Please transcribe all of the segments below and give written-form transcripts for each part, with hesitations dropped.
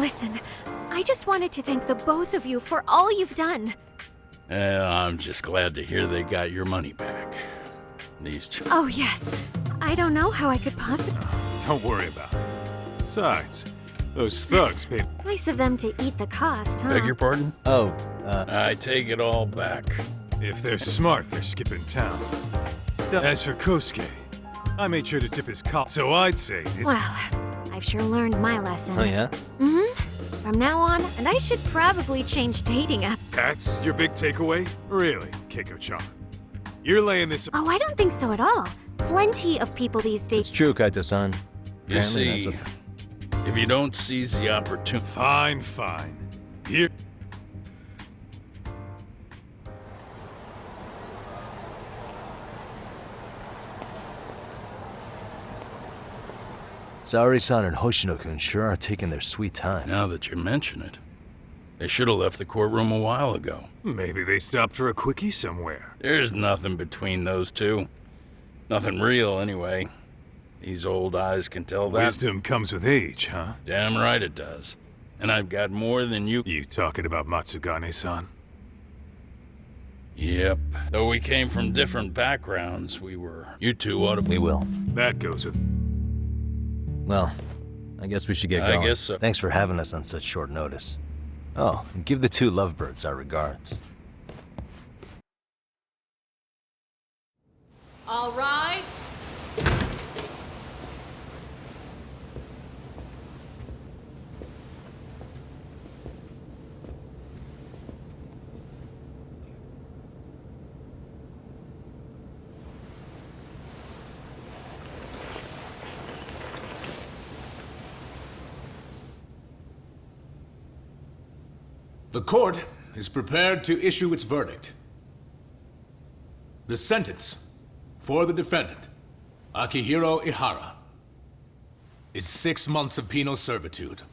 Listen, I just wanted to thank the both of you for all you've done. I'm just glad to hear they got your money back. These two... Oh, yes. I don't know how I could possibly... Don't worry about it. Besides, those thugs paid... Nice of them to eat the cost, huh? Beg your pardon? Oh, I take it all back. If they're smart, they're skipping town. As for Kosuke, I made sure to tip his cop, so I'd say his... Well, I've sure learned my lesson. oh yeah? From now on, and I should probably change dating apps. That's your big takeaway? Really, Keiko-chan? You're laying this... Oh, I don't think so at all. Plenty of people these days... It's true, Kaito-san. You Apparently see, that's if you don't seize the opportunity... Fine. Here... Saori-san and Hoshino-kun sure are taking their sweet time. Now that you mention it, they should have left the courtroom a while ago. Maybe they stopped for a quickie somewhere. There's nothing between those two. Nothing real, anyway. These old eyes can tell that. Wisdom comes with age, huh? Damn right it does. And I've got more than you... You talking about Matsugane-san? Yep. Though we came from different backgrounds, You two ought to be... We will. That goes with... Well, I guess we should get going. I guess so. Thanks for having us on such short notice. Oh, and give the two lovebirds our regards. All rise. The court is prepared to issue its verdict. The sentence for the defendant, Akihiro Ihara, is 6 months of penal servitude.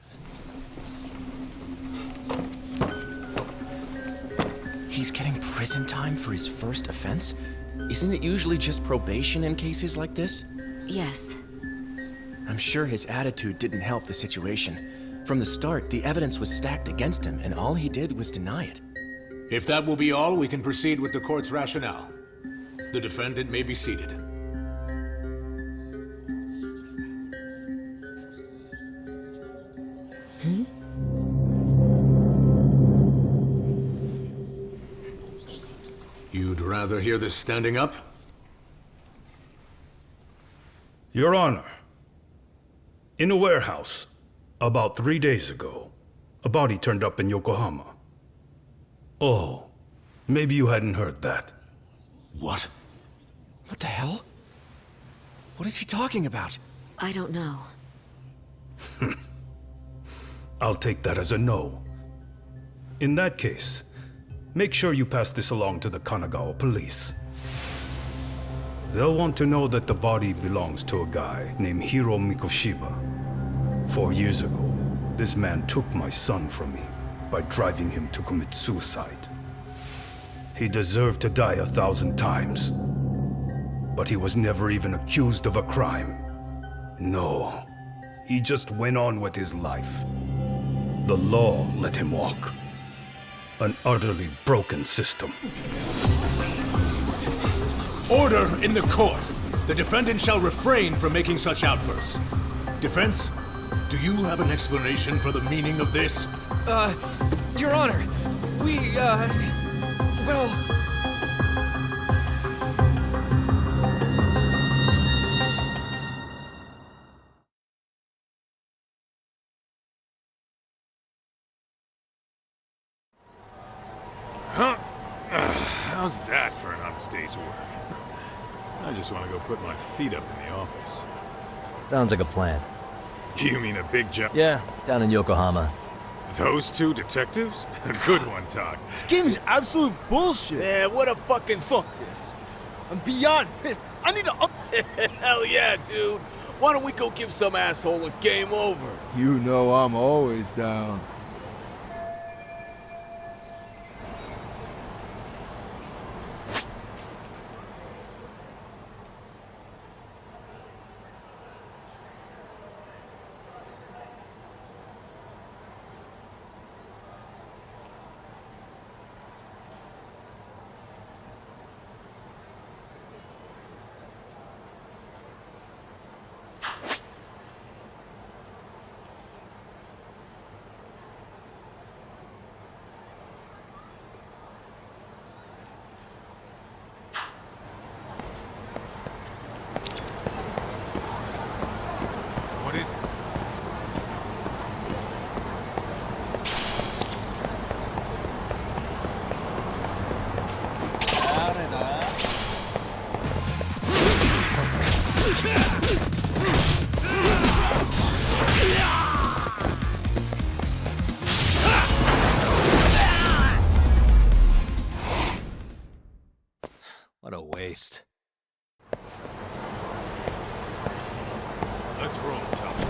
He's getting prison time for his first offense? Isn't it usually just probation in cases like this? Yes. I'm sure his attitude didn't help the situation. From the start, the evidence was stacked against him, and all he did was deny it. If that will be all, we can proceed with the court's rationale. The defendant may be seated. You'd rather hear this standing up? Your Honor, in a warehouse, about 3 days ago, a body turned up in Yokohama. Oh, maybe you hadn't heard that. What? What the hell? What is he talking about? I don't know. I'll take that as a no. In that case, make sure you pass this along to the Kanagawa police. They'll want to know that the body belongs to a guy named Hiro Mikoshiba. 4 years ago, this man took my son from me by driving him to commit suicide. He deserved to die 1,000 times, but he was never even accused of a crime. No, he just went on with his life. The law let him walk. An utterly broken system. Order in the court! The defendant shall refrain from making such outbursts. Defense, do you have an explanation for the meaning of this? Your Honor, well... Huh? How's that for an honest day's work? I just want to go put my feet up in the office. Sounds like a plan. You mean a big job? Yeah, down in Yokohama. Those two detectives? Good one, Todd. This game is absolute bullshit. Yeah, what a fucking fuck this. I'm beyond pissed. I need to up. Hell yeah, dude. Why don't we go give some asshole a game over? You know I'm always down. What a waste. Let's roll, Tommy.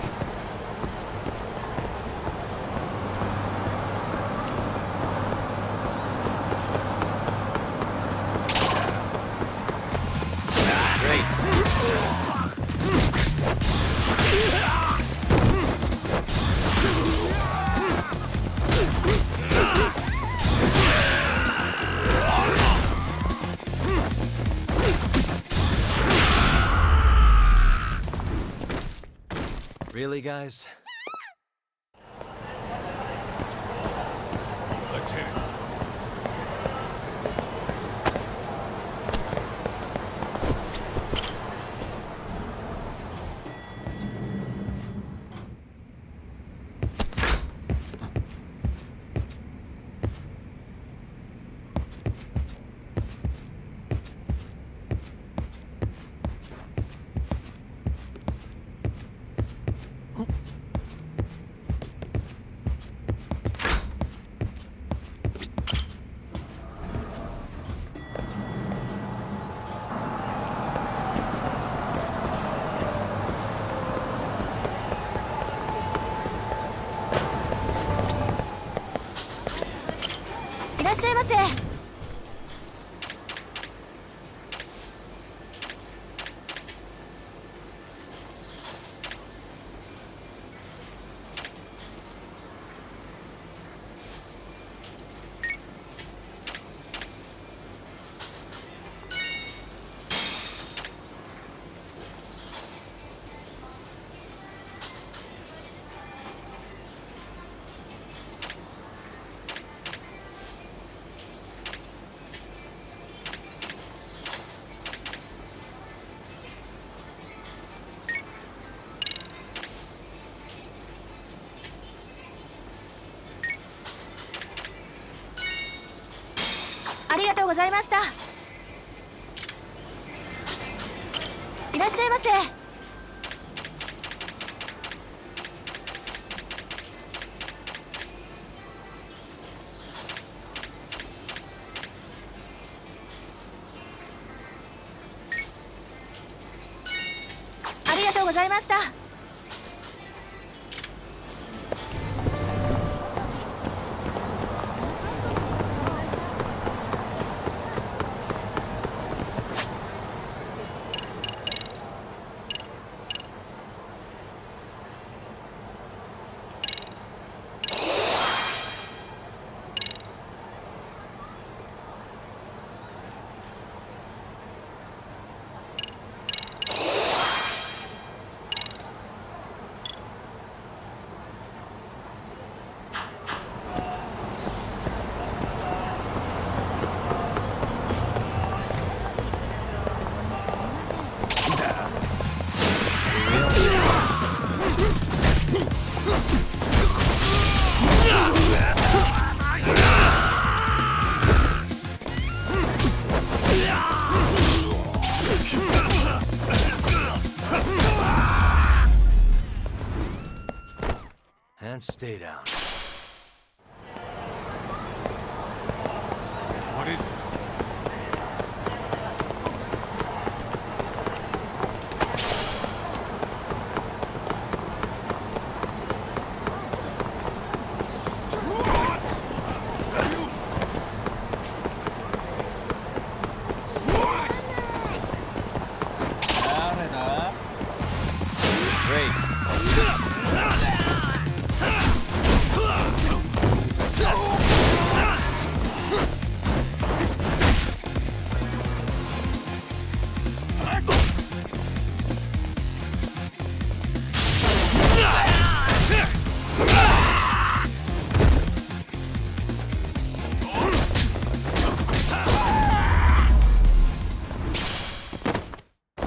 Really, guys? Let's hit it.いらっしゃいませ。ありがとうございました。いらっしゃいませ。ありがとうございました。And stay down. What is it?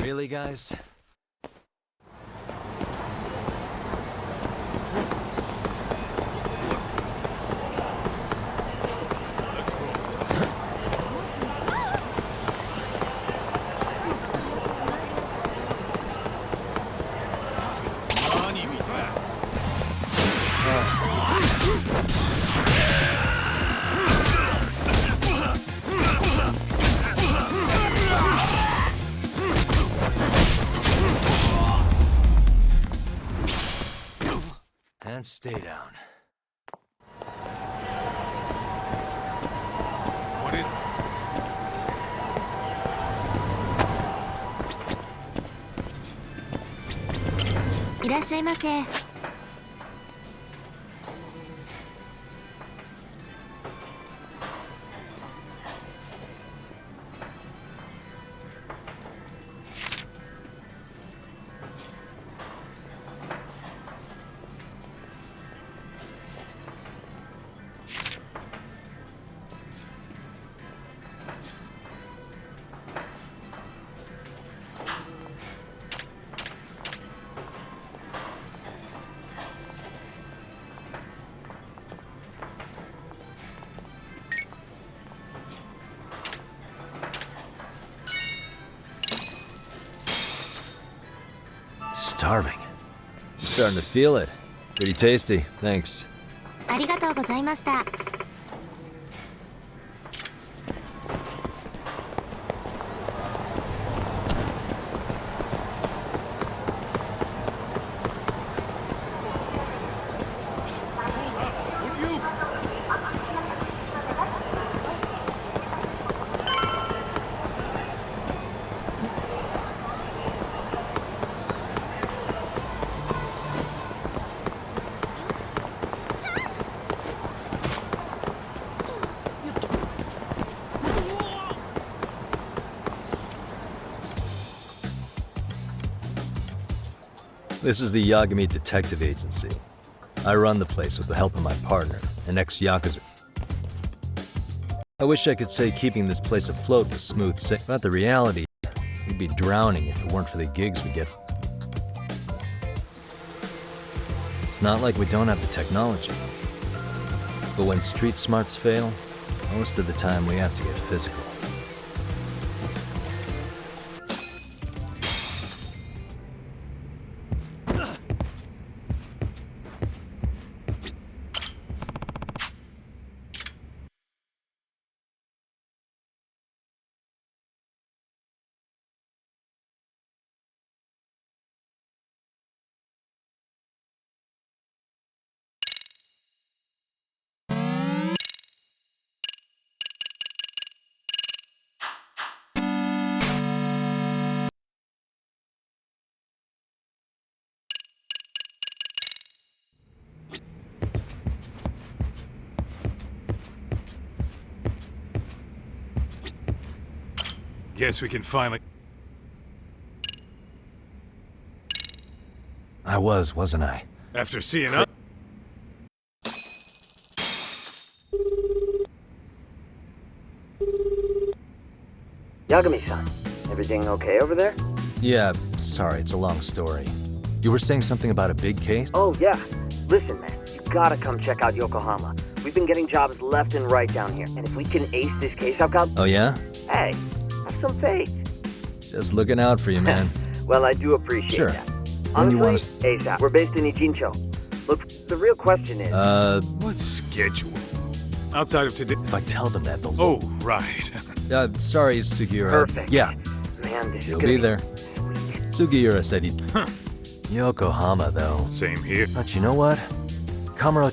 Really, guys? and stay down. What is it?いらっしゃいませ。Starving. I'm starting to feel it. Pretty tasty, thanks. ありがとうございました。Would you? This is the Yagami Detective Agency. I run the place with the help of my partner, an ex-Yakuza. I wish I could say keeping this place afloat was smooth sailing, but the reality, we'd be drowning if it weren't for the gigs we get. It's not like we don't have the technology. But when street smarts fail, most of the time we have to get physical. Guess we can finally... I wasn't I? After seeing us... Yagami-san, everything okay over there? Yeah, sorry, it's a long story. You were saying something about a big case? Oh, yeah. Listen, man, you gotta come check out Yokohama. We've been getting jobs left and right down here, and if we can ace this case I've got... Oh, yeah? Hey, have some faith. Just looking out for you, man. Well, I do appreciate Sure. that. When Honestly, you want to... ASAP. We're based in Ichincho. Look, the real question is... What's schedule? Outside of today... If I tell them that, they'll... Oh, right. Sorry, Sugiura. Perfect. Yeah. Man, this You'll is gonna be there. Sugiura said he'd... Huh. Yokohama, though. Same here. But you know what? Kamura...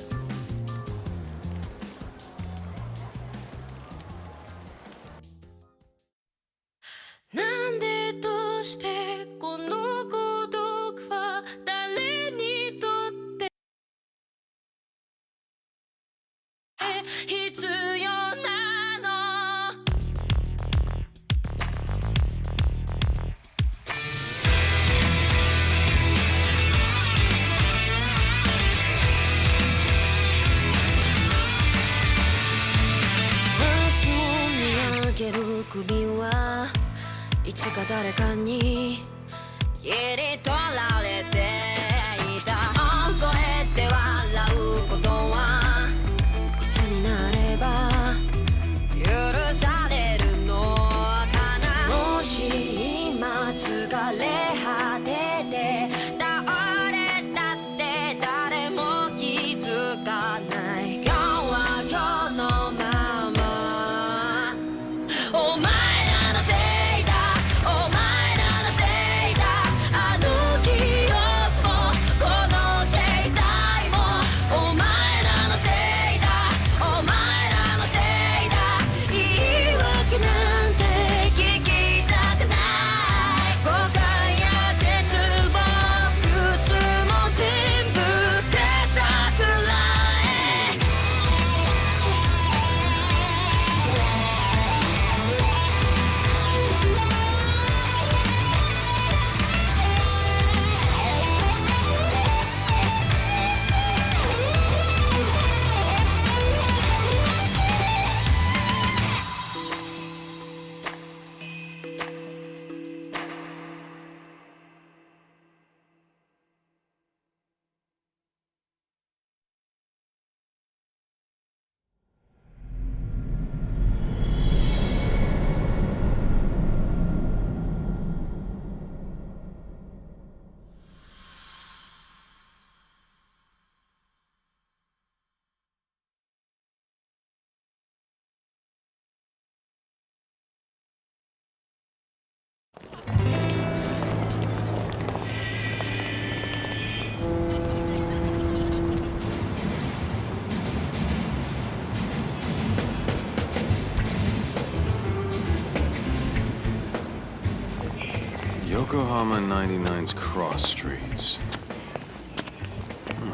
Yokohama 99's cross streets.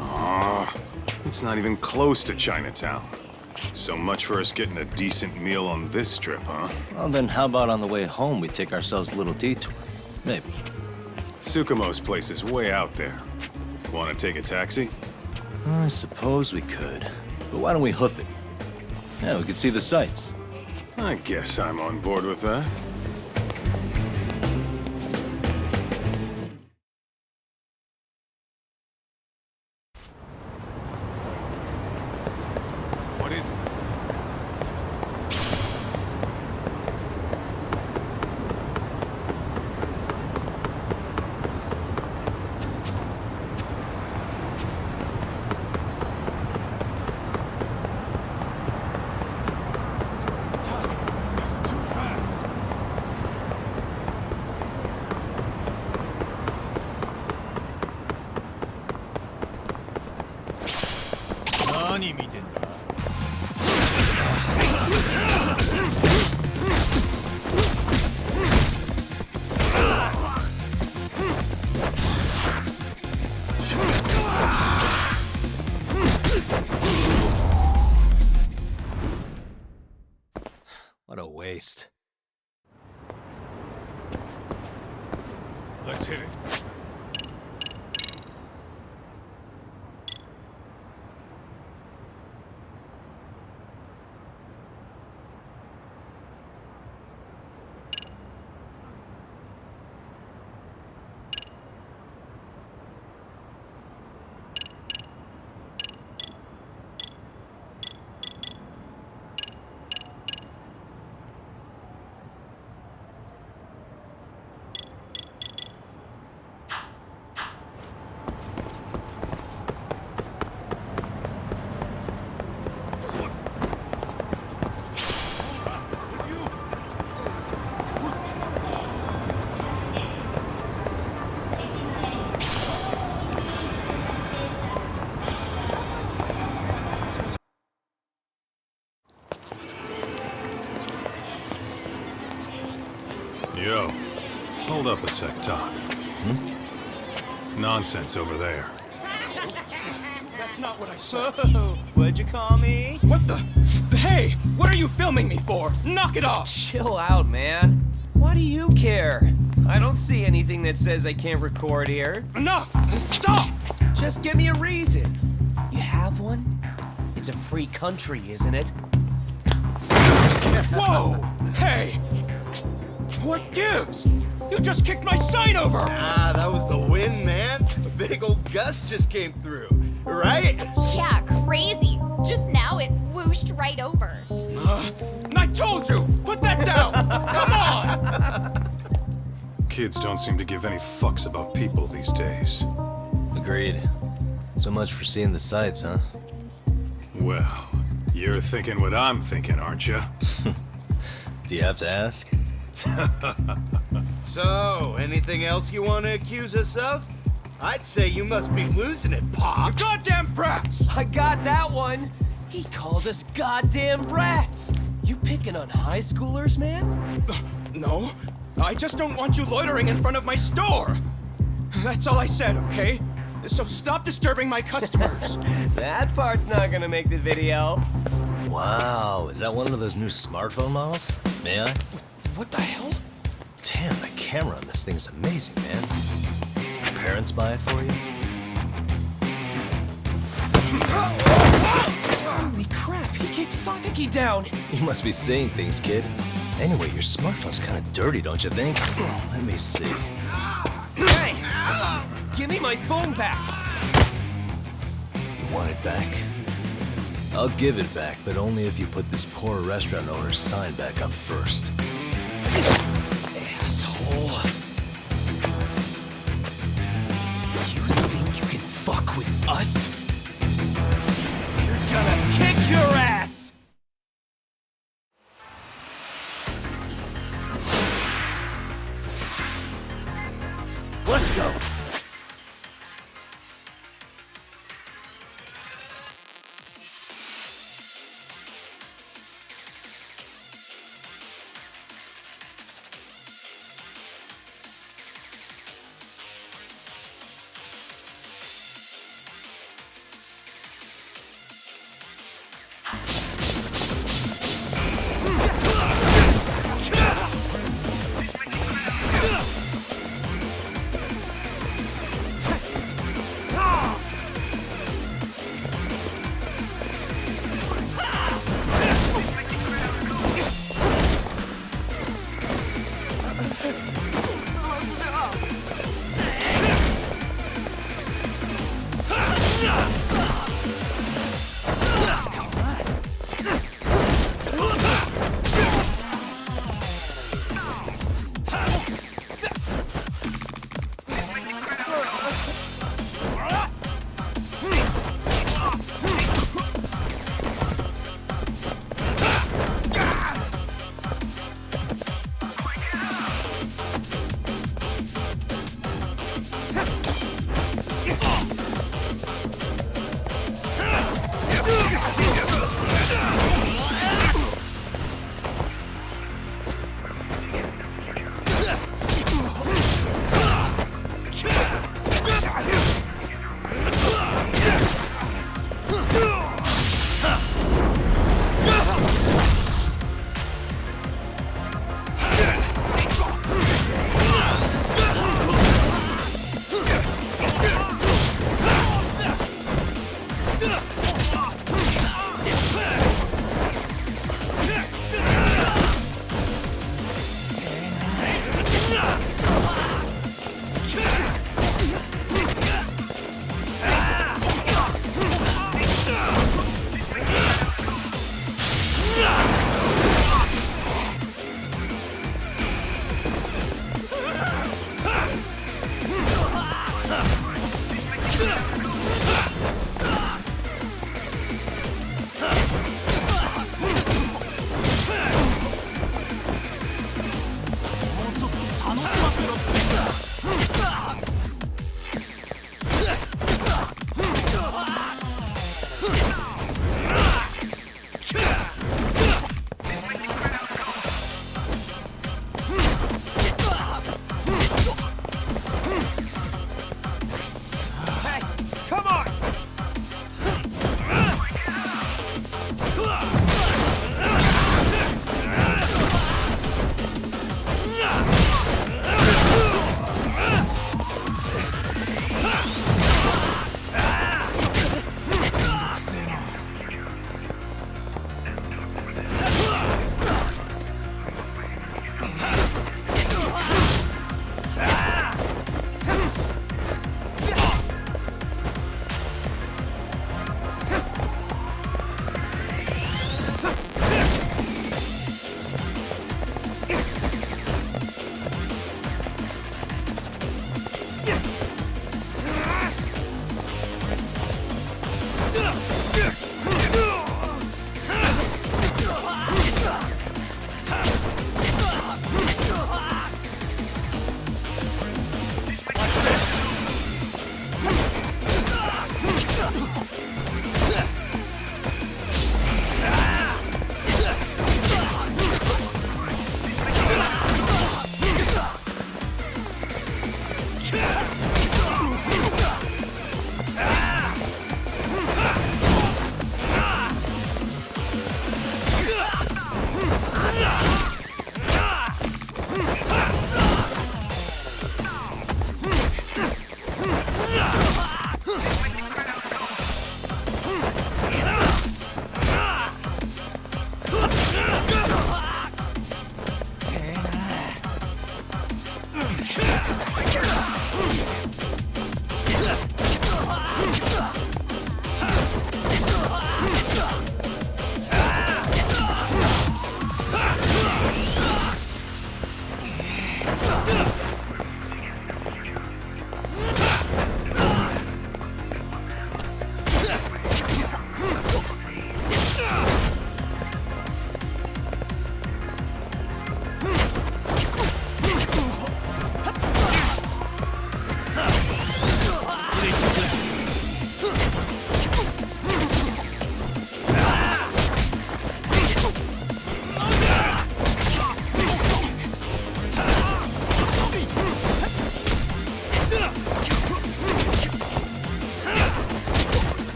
Aw, it's not even close to Chinatown. So much for us getting a decent meal on this strip, huh? Well, then how about on the way home we take ourselves a little detour? Maybe. Tsukumo's place is way out there. Want to take a taxi? I suppose we could. But why don't we hoof it? Yeah, we could see the sights. I guess I'm on board with that. What is it? What a waste. Let's hit it. Yo, hold up a sec, Doc. Nonsense over there. That's not what I said. What'd you call me? What the? Hey, what are you filming me for? Knock it off! Chill out, man. Why do you care? I don't see anything that says I can't record here. Enough! Stop! Just give me a reason. You have one? It's a free country, isn't it? Whoa! Hey! What gives? You just kicked my sign over! Ah, that was the wind, man. A big old gust just came through, right? Yeah, crazy. Just now it whooshed right over. I told you! Put that down! Come on! Kids don't seem to give any fucks about people these days. Agreed. So much for seeing the sights, huh? Well, you're thinking what I'm thinking, aren't you? Do you have to ask? So, anything else you want to accuse us of? I'd say you must be losing it, Pops. You goddamn brats! I got that one. He called us goddamn brats. You picking on high schoolers, man? No, I just don't want you loitering in front of my store. That's all I said, okay? So stop disturbing my customers. That part's not gonna make the video. Wow, is that one of those new smartphone models? May I? What the hell? Damn, the camera on this thing is amazing, man. Your parents buy it for you? Holy crap, he kicked Sakaki down. You must be seeing things, kid. Anyway, your smartphone's kind of dirty, don't you think? Let me see. Hey! Give me my phone back! You want it back? I'll give it back, but only if you put this poor restaurant owner's sign back up first. Asshole. You think you can fuck with us? We're gonna kick your ass! Let's go!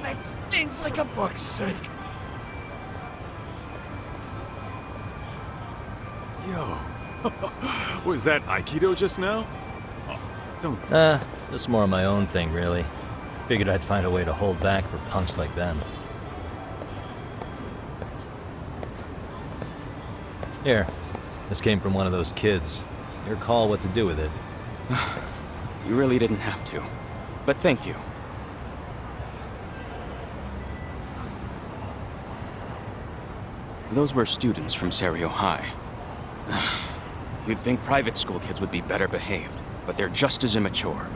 That stinks like a buck's sake. Yo. Was that Aikido just now? Oh, don't... Just more of my own thing, really. Figured I'd find a way to hold back for punks like them. Here. This came from one of those kids. Your call what to do with it. You really didn't have to. But thank you. Those were students from Serio High. You'd think private school kids would be better behaved, but they're just as immature.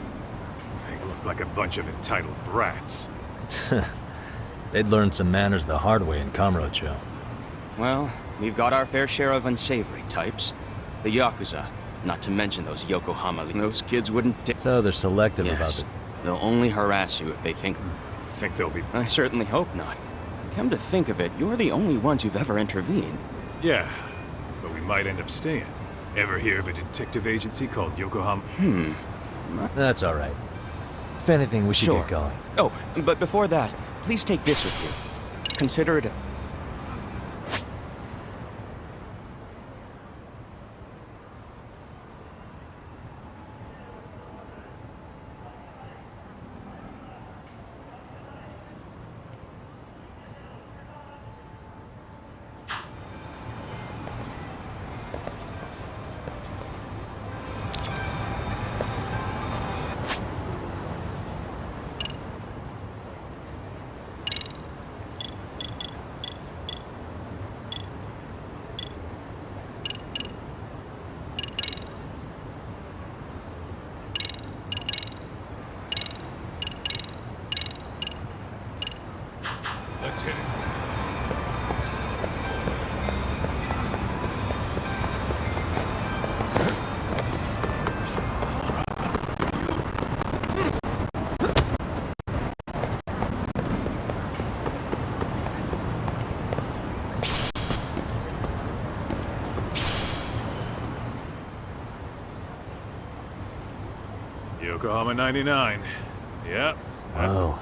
They look like a bunch of entitled brats. They'd learned some manners the hard way in Kamurocho. Well, we've got our fair share of unsavory types. The Yakuza, not to mention those Yokohama... Those kids wouldn't... So they're selective about Yes. it. They'll only harass you if they think... Think they'll be... I certainly hope not. Come to think of it, you're the only ones who've ever intervened. Yeah, but we might end up staying. Ever hear of a detective agency called Yokohama? That's all right. If anything, we should Sure. get going. Oh, but before that, please take this with you. Consider it a... Let's hit it. Yokohama 99. Yep. That's Oh.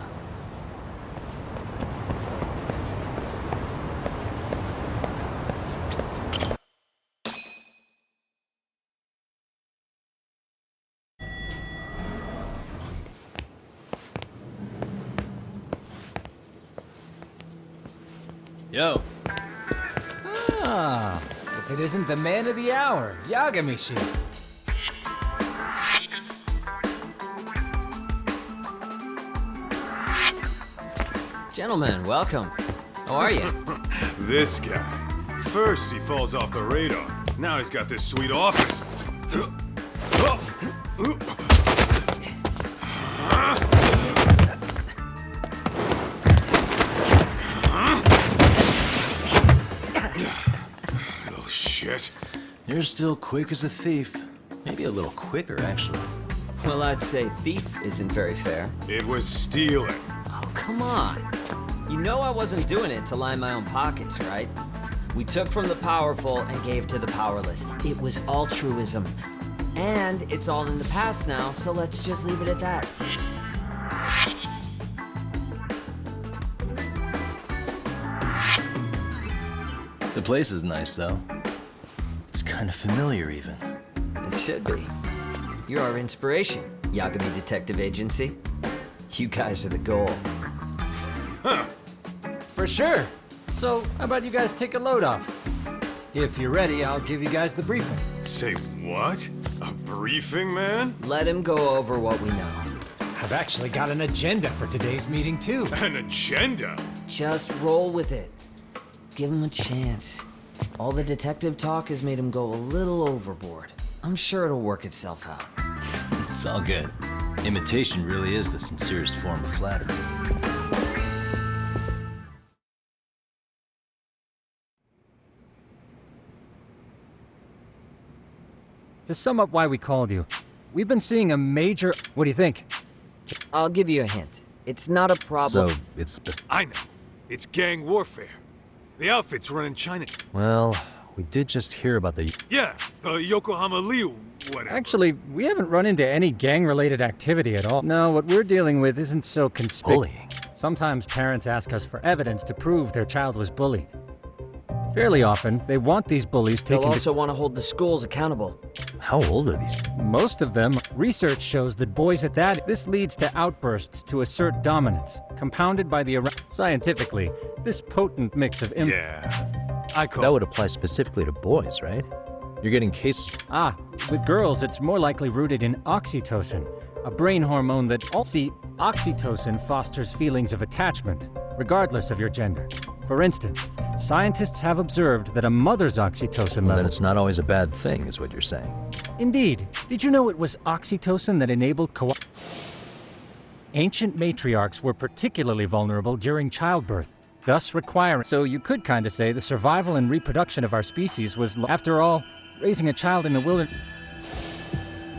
Yo. Ah, if it isn't the man of the hour, Yagami-shi. Gentlemen, welcome. How are you? This guy. First he falls off the radar. Now he's got this sweet office. Little shit. You're still quick as a thief. Maybe a little quicker, actually. Well, I'd say thief isn't very fair. It was stealing. Oh, come on. You know I wasn't doing it to line my own pockets, right? We took from the powerful and gave to the powerless. It was altruism. And it's all in the past now, so let's just leave it at that. The place is nice, though. It's kind of familiar, even. It should be. You're our inspiration, Yagami Detective Agency. You guys are the goal. For sure. So, how about you guys take a load off? If you're ready, I'll give you guys the briefing. Say what? A briefing, man? Let him go over what we know. I've actually got an agenda for today's meeting, too. An agenda? Just roll with it. Give him a chance. All the detective talk has made him go a little overboard. I'm sure it'll work itself out. It's all good. Imitation really is the sincerest form of flattery. To sum up why we called you, we've been seeing a major... What do you think? I'll give you a hint. It's not a problem. So, it's... I know. It's gang warfare. The outfit's running China. Well, we did just hear about the... Yeah, the Yokohama Liu, whatever. Actually, we haven't run into any gang-related activity at all. No, what we're dealing with isn't so conspicuous. Bullying. Sometimes parents ask us for evidence to prove their child was bullied. Fairly often, they want these bullies taken They'll also want to hold the schools accountable. How old are these? Most of them. Research shows that boys at that... This leads to outbursts to assert dominance, compounded by the... Scientifically, this potent mix of... That would apply specifically to boys, right? You're getting cases... With girls, it's more likely rooted in oxytocin, a brain hormone that... See, oxytocin fosters feelings of attachment, regardless of your gender. For instance, scientists have observed that a mother's oxytocin level... Then it's not always a bad thing, is what you're saying. Indeed. Did you know it was oxytocin that enabled Ancient matriarchs were particularly vulnerable during childbirth, thus requiring... So you could kinda say the survival and reproduction of our species was... After all, raising a child in the wilderness...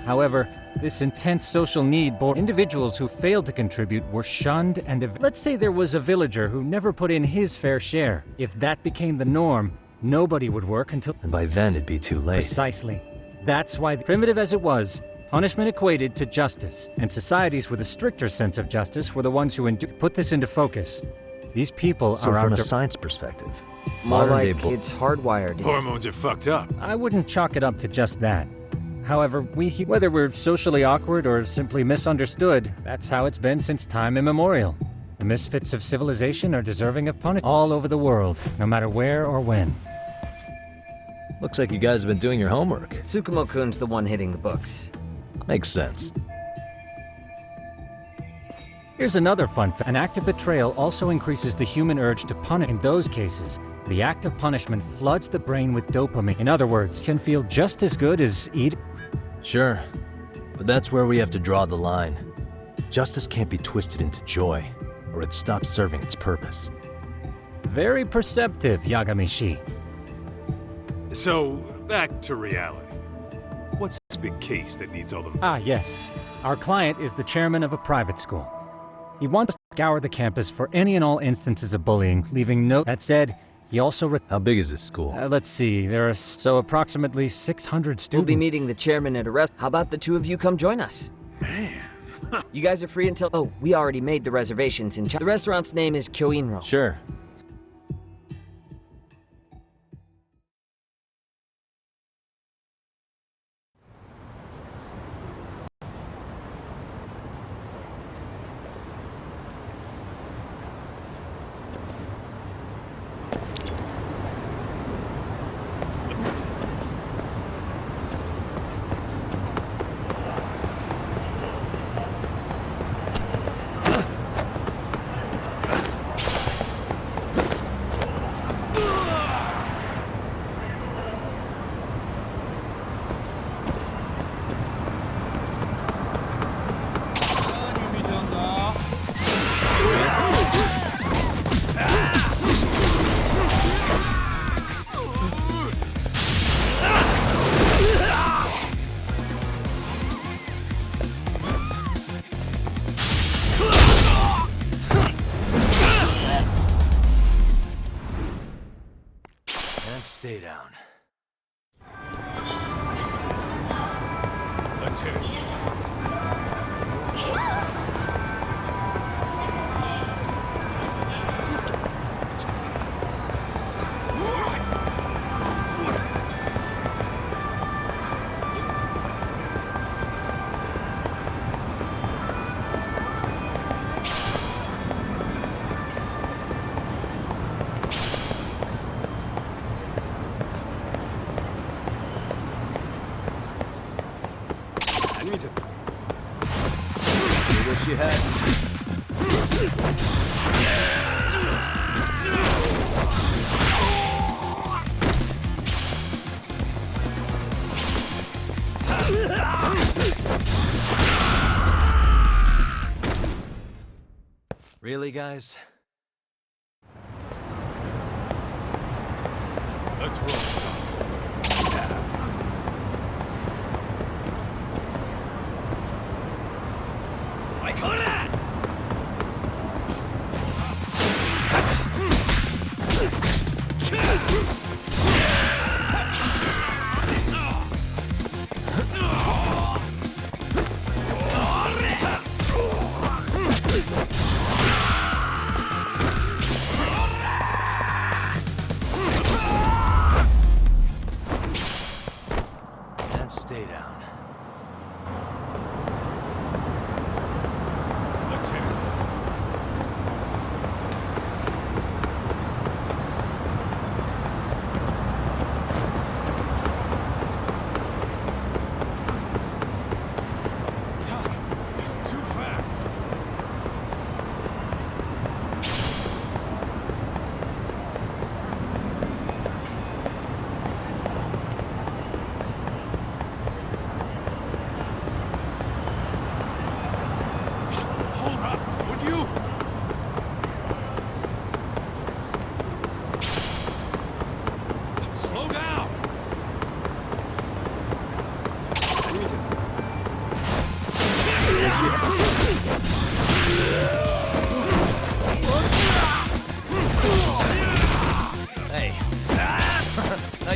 However, this intense social need bore individuals who failed to contribute were shunned and... Let's say there was a villager who never put in his fair share. If that became the norm, nobody would work until... And by then, it'd be too late. Precisely. That's why, primitive as it was, punishment equated to justice, and societies with a stricter sense of justice were the ones who put this into focus. These people So are from our... a science perspective, More modern-day like it's hardwired. Hormones are fucked up. I wouldn't chalk it up to just that. However, whether we're socially awkward or simply misunderstood, that's how it's been since time immemorial. The misfits of civilization are deserving of punishment all over the world, no matter where or when. Looks like you guys have been doing your homework. Tsukumo-kun's the one hitting the books. Makes sense. Here's another fun fact. An act of betrayal also increases the human urge to punish. In those cases, the act of punishment floods the brain with dopamine. In other words, can feel just as good as eat. Sure, but that's where we have to draw the line. Justice can't be twisted into joy, or it stops serving its purpose. Very perceptive, Yagami-shi. So, back to reality. What's this big case that needs all the... Yes. Our client is the chairman of a private school. He wants to scour the campus for any and all instances of bullying, leaving no... That said, he also... How big is this school? Let's see, there are approximately 600 students. We'll be meeting the chairman at a How about the two of you come join us? Man. You guys are free until... Oh, we already made the reservations in The restaurant's name is Kyoinro. Sure. Stay down. Let's hit it. Wish you had. Really, guys? Let's roll.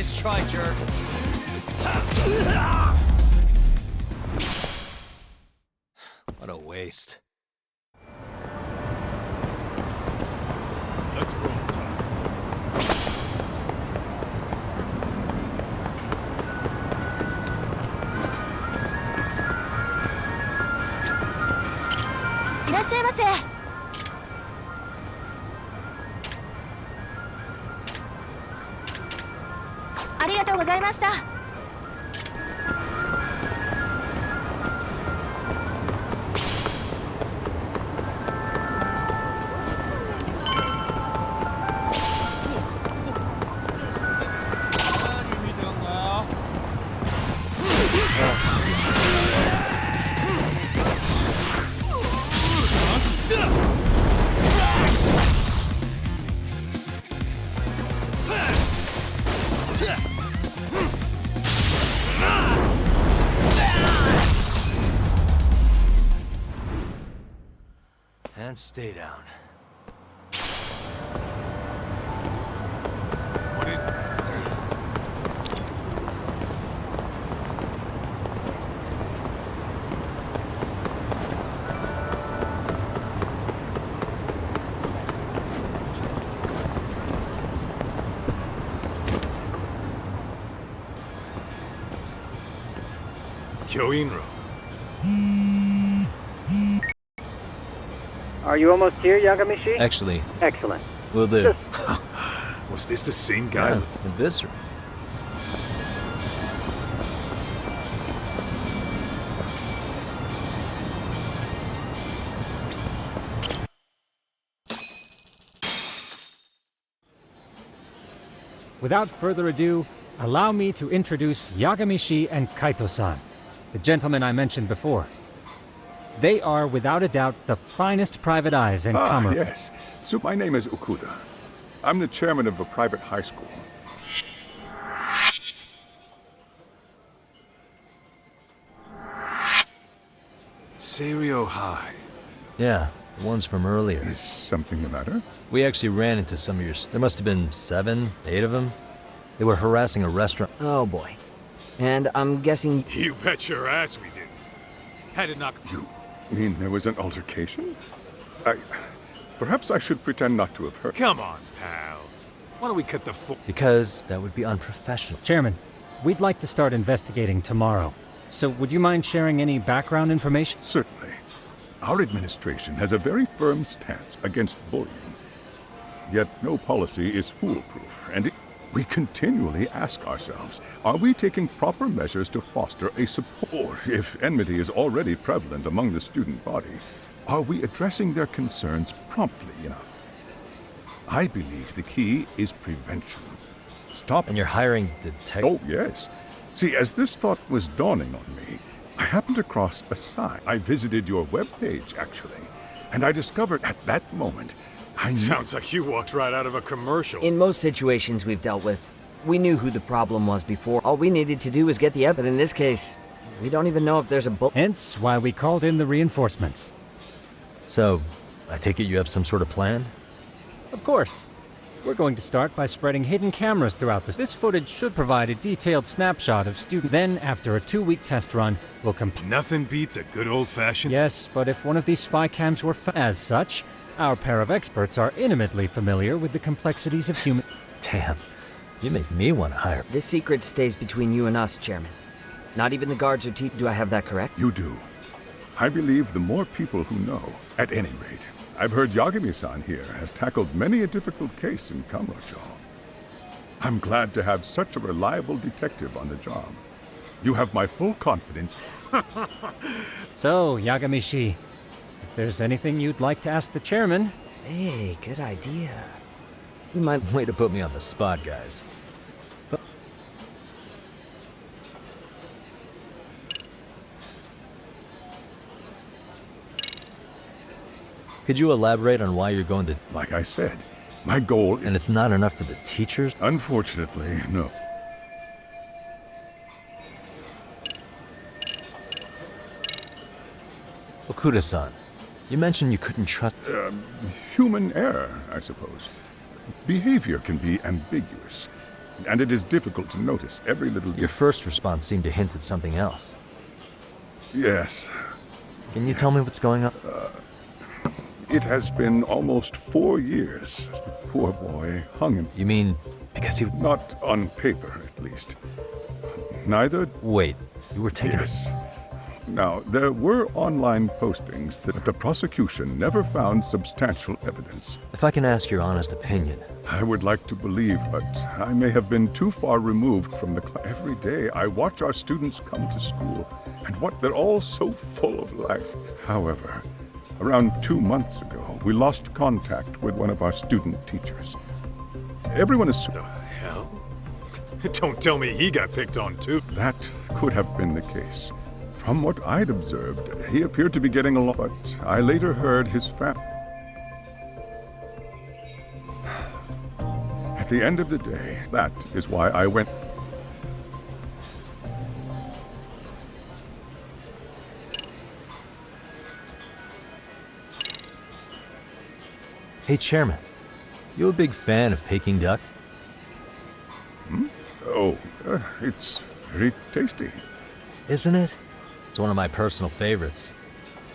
Nice try, jerk. What a waste. Let's roll, Tom. And stay down. What is it? Kyoinro. Are you almost here, Yagamishi? Actually, Excellent. we'll do. Was this the same guy? Yeah, in this room. Without further ado, allow me to introduce Yagamishi and Kaito-san, the gentlemen I mentioned before. They are, without a doubt, the finest private eyes in commerce. Yes. So my name is Okuda. I'm the chairman of a private high school. Seiryo High. Yeah, the ones from earlier. Is something the matter? We actually ran into some of your... There must have been 7, 8 of them. They were harassing a restaurant. Oh boy. And I'm guessing... You bet your ass we did. Had to knock... You mean there was an altercation? Perhaps I should pretend not to have heard. Come on, pal. Why don't we cut the Because that would be unprofessional. Chairman, we'd like to start investigating tomorrow. So would you mind sharing any background information? Certainly. Our administration has a very firm stance against bullying. Yet no policy is foolproof, and we continually ask ourselves, are we taking proper measures to foster a support? Or if enmity is already prevalent among the student body, are we addressing their concerns promptly enough? I believe the key is prevention. Stop. And you're hiring detectives? Oh, yes. See, as this thought was dawning on me, I happened across a sign. I visited your webpage, actually, and I discovered at that moment I knew... Sounds like you walked right out of a commercial. In most situations we've dealt with, we knew who the problem was before. All we needed to do was get the evidence. In this case, we don't even know if there's a bullet. Hence why we called in the reinforcements. So, I take it you have some sort of plan? Of course. We're going to start by spreading hidden cameras throughout this. This footage should provide a detailed snapshot of students. Then, after a 2-week test run, we'll Nothing beats a good old-fashioned... Yes, but if one of these spy cams were as such, our pair of experts are intimately familiar with the complexities of human... Damn. You make me want to hire... This secret stays between you and us, Chairman. Not even the guards or teeth. Do I have that correct? You do. I believe the more people who know, at any rate. I've heard Yagami-san here has tackled many a difficult case in Kamurocho. I'm glad to have such a reliable detective on the job. You have my full confidence. So, Yagamishi, if there's anything you'd like to ask the chairman... Hey, good idea. You might... Way to put me on the spot, guys. But... Could you elaborate on why you're going to... Like I said, my goal... And it's not enough for the teachers? Unfortunately, no. Okuda-san, you mentioned you couldn't trust... Human error, I suppose. Behavior can be ambiguous. and it is difficult to notice every little Your first response seemed to hint at something else. Yes. Can you tell me what's going on? It has been almost 4 years. The poor boy hung him. You mean because he... Not on paper, at least. Neither... Wait, you were taking... Yes. Now, there were online postings that the prosecution never found substantial evidence. If I can ask your honest opinion. I would like to believe, but I may have been too far removed from the class. Every day, I watch our students come to school, and what they're all so full of life. However, around 2 months ago, we lost contact with one of our student teachers. Everyone is... The hell? Don't tell me he got picked on too. That could have been the case. From what I'd observed, he appeared to be getting along, but I later heard his family. At the end of the day, that is why I went. Hey, Chairman. You a big fan of Peking duck? Oh, it's very tasty. Isn't it? It's one of my personal favorites.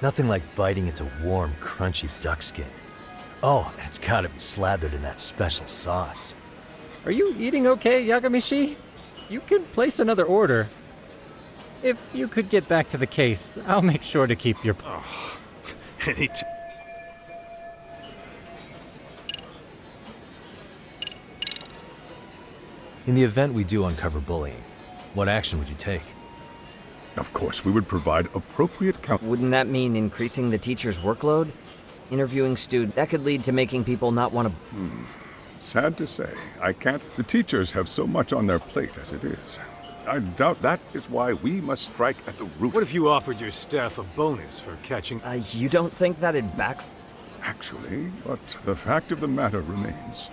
Nothing like biting into warm, crunchy duck skin. Oh, and it's gotta be slathered in that special sauce. Are you eating okay, Yagamishi? You can place another order. If you could get back to the case, I'll make sure to keep your... Oh, In the event we do uncover bullying, what action would you take? Of course, we would provide appropriate counsel. Wouldn't that mean increasing the teacher's workload? Interviewing students, that could lead to making people not want to... Sad to say, I can't. The teachers have so much on their plate as it is. I doubt that is why we must strike at the root. What if you offered your staff a bonus for catching... You don't think that'd back... Actually, but the fact of the matter remains.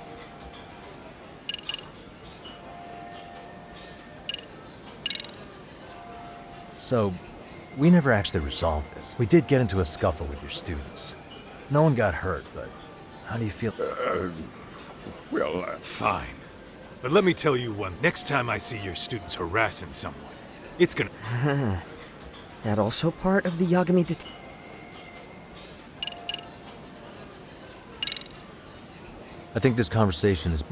So, we never actually resolved this. We did get into a scuffle with your students. No one got hurt, but how do you feel? Fine. But let me tell you one. Next time I see your students harassing someone, it's gonna... That also part of the Yagami det... I think this conversation is...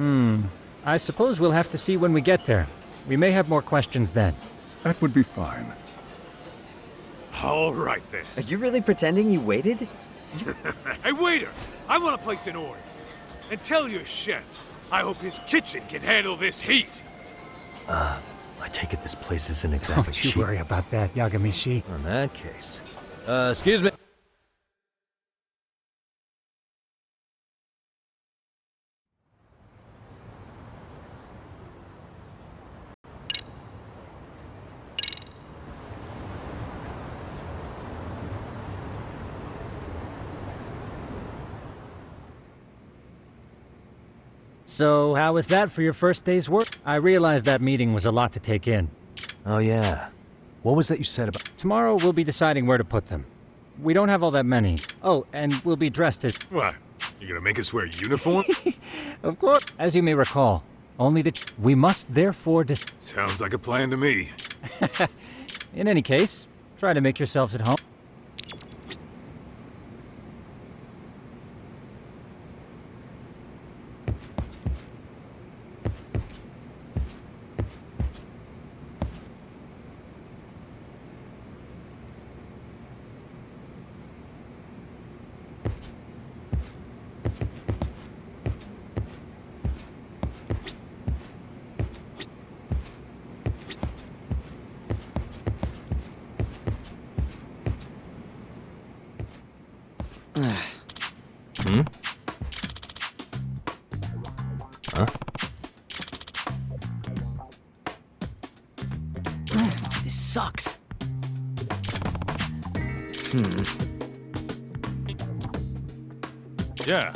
I suppose we'll have to see when we get there. We may have more questions then. That would be fine. All right, then. Are you really pretending you waited? Hey, waiter! I want to place an order. And tell your chef, I hope his kitchen can handle this heat. I take it this place isn't exactly Don't you cheap. worry about that, Yagamishi. In that case... excuse me. So, how was that for your first day's work? I realized that meeting was a lot to take in. Oh, yeah. What was that you said about... Tomorrow, we'll be deciding where to put them. We don't have all that many. Oh, and we'll be dressed as... What? You gonna make us wear a uniform? Of course. As you may recall, only the... We must therefore... Sounds like a plan to me. In any case, try to make yourselves at home. Huh? This sucks. Yeah.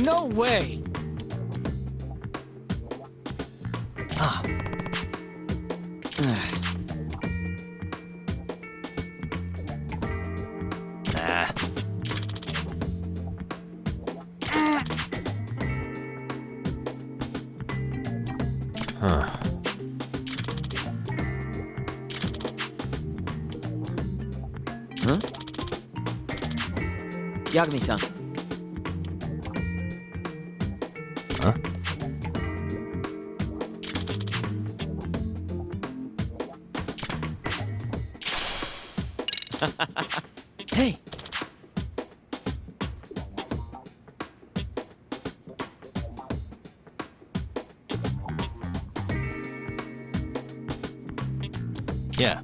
No way! Huh. Huh? Yagami-san. Huh? Hey! Yeah.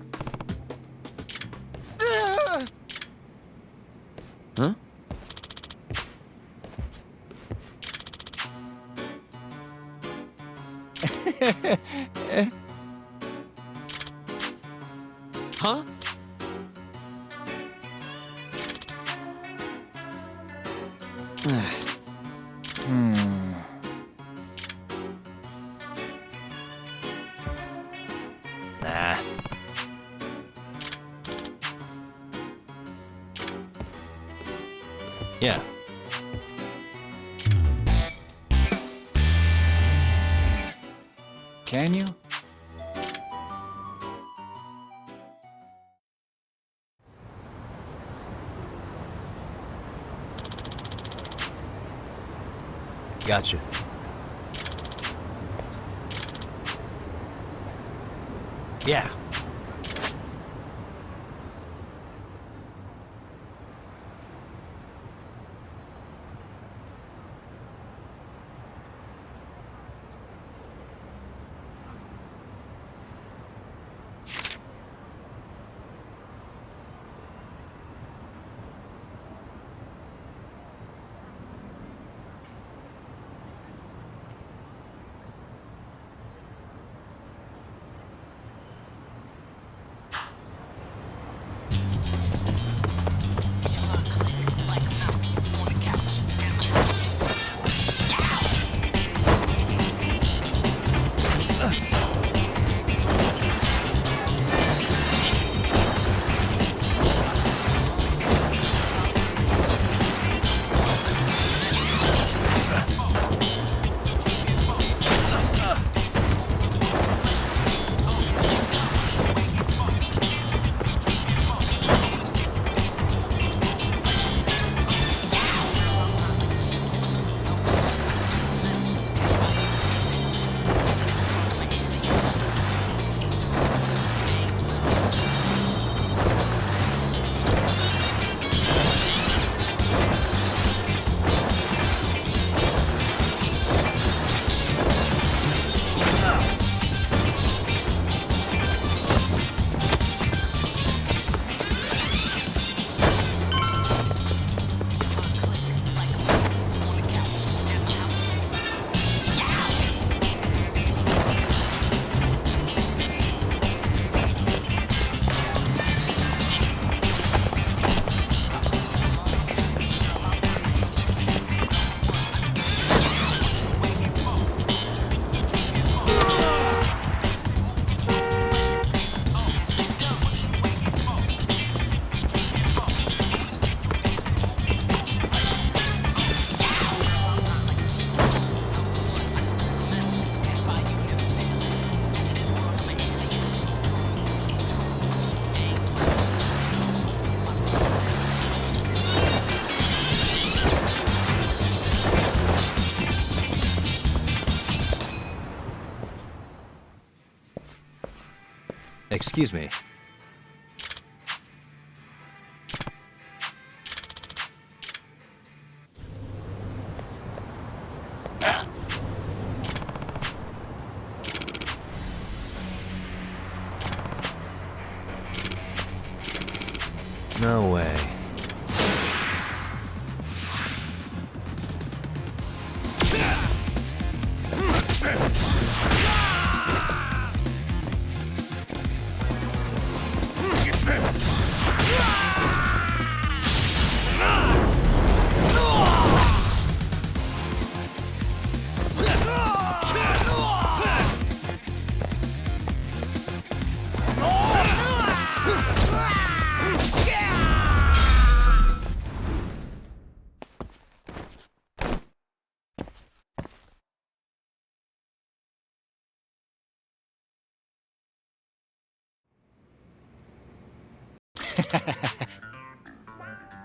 Huh? Huh? Nah. Yeah. Can you? Gotcha. Yeah. Excuse me. No way.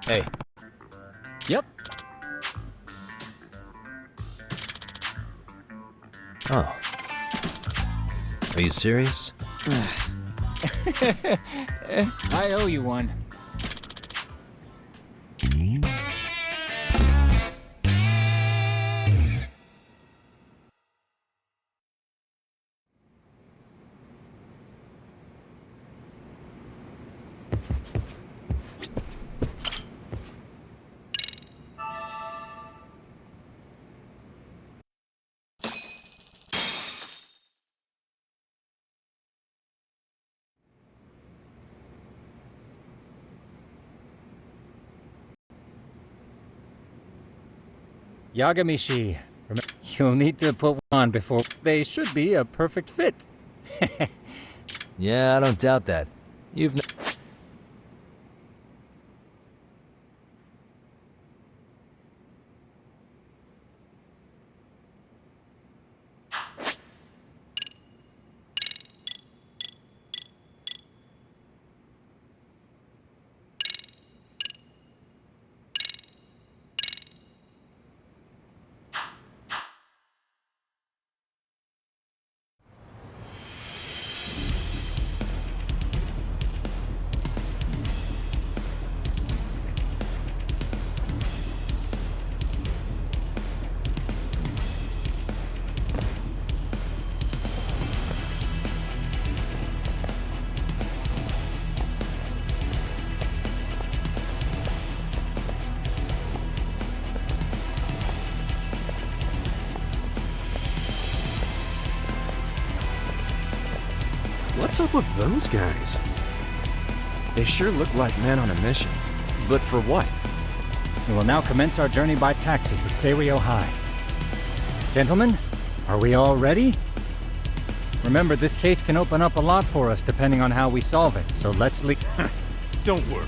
Hey. Yep. Oh. Are you serious? I owe you one. Yagamishi, you'll need to put one on before they should be a perfect fit. Yeah, I don't doubt that. You've What's up with those guys? They sure look like men on a mission. But for what? We will now commence our journey by taxi to Seiryo High. Gentlemen, are we all ready? Remember, this case can open up a lot for us depending on how we solve it, so let's leave. Don't worry.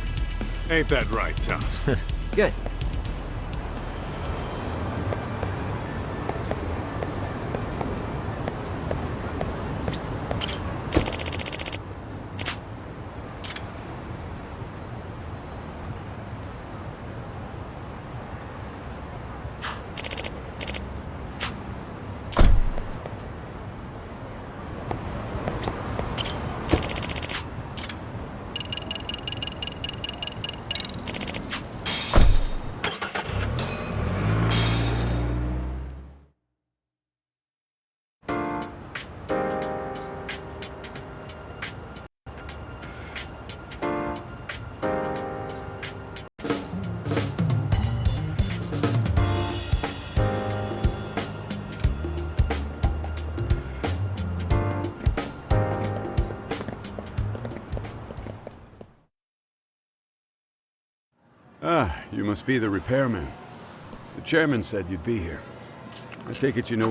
Ain't that right, Tom? Good. Ah, you must be the repairman. The chairman said you'd be here. I take it you know